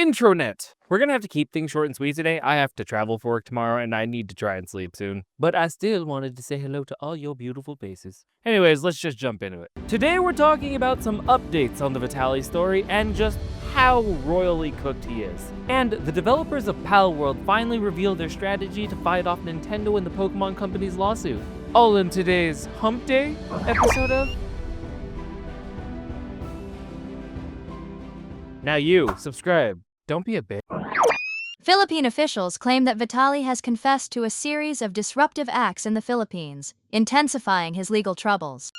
Intronet! We're gonna have to keep things short and sweet today. I have to travel for work tomorrow and I need to try and sleep soon. But I still wanted to say hello to all your beautiful faces. Anyways, let's just jump into it. Today we're talking about some updates on the Vitaly story and just how royally cooked he is. And the developers of Palworld finally revealed their strategy to fight off Nintendo and the Pokemon Company's lawsuit. All in today's Hump Day episode of... Now you, subscribe. Don't be a bitch. Philippine officials claim that Vitaly has confessed to a series of disruptive acts in the Philippines, intensifying his legal troubles.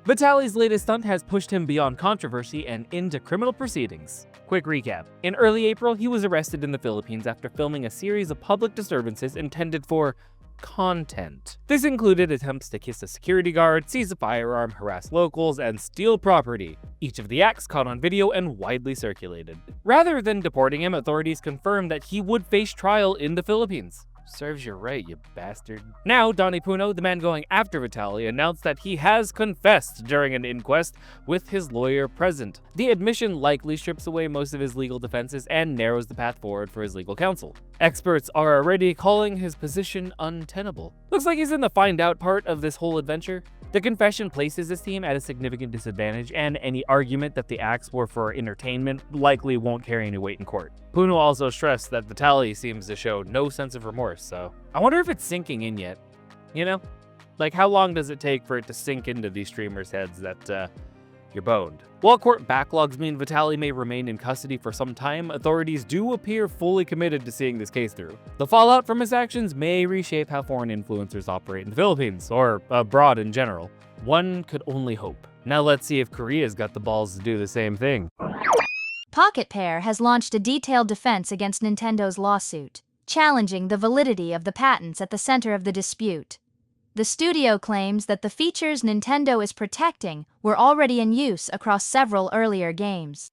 Vitaly's latest stunt has pushed him beyond controversy and into criminal proceedings. Quick recap. In early April, he was arrested in the Philippines after filming a series of public disturbances intended for content. This included attempts to kiss a security guard, seize a firearm, harass locals, and steal property. Each of the acts caught on video and widely circulated. Rather than deporting him, authorities confirmed that he would face trial in the Philippines. Serves you right, you bastard. Now, Donnie Puno, the man going after Vitaly, announced that he has confessed during an inquest with his lawyer present. The admission likely strips away most of his legal defenses and narrows the path forward for his legal counsel. Experts are already calling his position untenable. Looks like he's in the find out part of this whole adventure. The confession places his team at a significant disadvantage, and any argument that the acts were for entertainment likely won't carry any weight in court. Puno also stressed that Vitaly seems to show no sense of remorse, so I wonder if it's sinking in yet. You know? Like, how long does it take for it to sink into these streamers' heads that, you're boned? While court backlogs mean Vitaly may remain in custody for some time, authorities do appear fully committed to seeing this case through. The fallout from his actions may reshape how foreign influencers operate in the Philippines, or abroad in general. One could only hope. Now let's see if Korea's got the balls to do the same thing. Pocket Pair has launched a detailed defense against Nintendo's lawsuit, challenging the validity of the patents at the center of the dispute. The studio claims that the features Nintendo is protecting were already in use across several earlier games.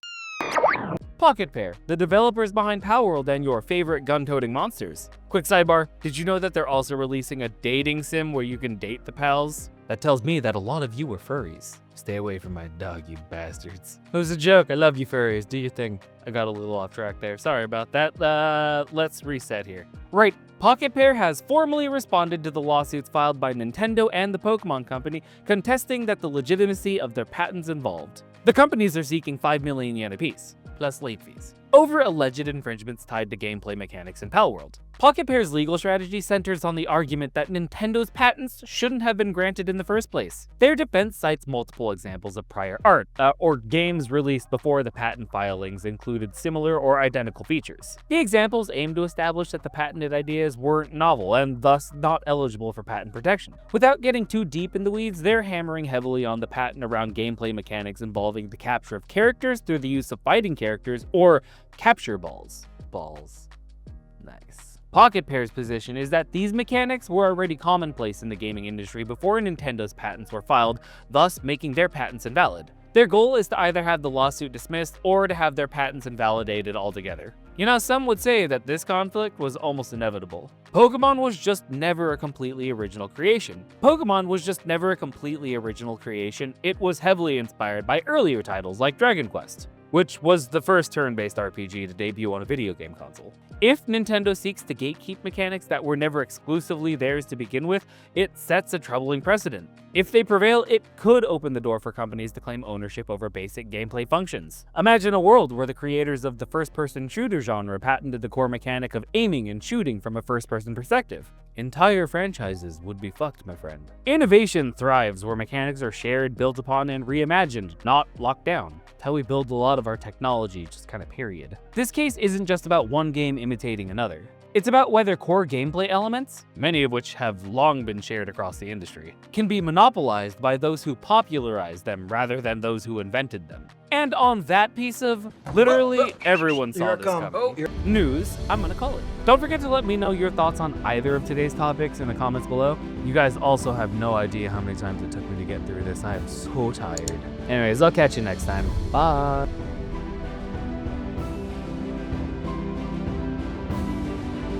Pocket Pair, the developers behind Palworld and your favorite gun-toting monsters. Quick sidebar, did you know that they're also releasing a dating sim where you can date the pals? That tells me that a lot of you are furries. Stay away from my dog, you bastards. It was a joke, I love you furries, do your thing. I got a little off track there, sorry about that. Let's reset here. Right, Pocket Pair has formally responded to the lawsuits filed by Nintendo and the Pokemon Company, contesting that the legitimacy of their patents involved. The companies are seeking 5 million yen apiece, plus late fees, over alleged infringements tied to gameplay mechanics in Palworld. Pocket Pair's legal strategy centers on the argument that Nintendo's patents shouldn't have been granted in the first place. Their defense cites multiple examples of prior art, or games released before the patent filings included similar or identical features. The examples aim to establish that the patented ideas weren't novel and thus not eligible for patent protection. Without getting too deep in the weeds, they're hammering heavily on the patent around gameplay mechanics involving the capture of characters through the use of fighting characters or capture balls. Nice. Pocket Pair's position is that these mechanics were already commonplace in the gaming industry before Nintendo's patents were filed, thus making their patents invalid. Their goal is to either have the lawsuit dismissed or to have their patents invalidated altogether. You know, some would say that this conflict was almost inevitable. Pokemon was just never a completely original creation. It was heavily inspired by earlier titles like Dragon Quest, which was the first turn-based RPG to debut on a video game console. If Nintendo seeks to gatekeep mechanics that were never exclusively theirs to begin with, it sets a troubling precedent. If they prevail, it could open the door for companies to claim ownership over basic gameplay functions. Imagine a world where the creators of the first-person shooter genre patented the core mechanic of aiming and shooting from a first-person perspective. Entire franchises would be fucked, my friend. Innovation thrives where mechanics are shared, built upon, and reimagined, not locked down. It's how we build a lot of our technology, just kind of period. This case isn't just about one game imitating another. It's about whether core gameplay elements, many of which have long been shared across the industry, can be monopolized by those who popularized them rather than those who invented them. And on that piece of literally everyone saw this coming news, I'm gonna call it. Don't forget to let me know your thoughts on either of today's topics in the comments below. You guys also have no idea how many times it took me to get through this. I am so tired. Anyways, I'll catch you next time. Bye.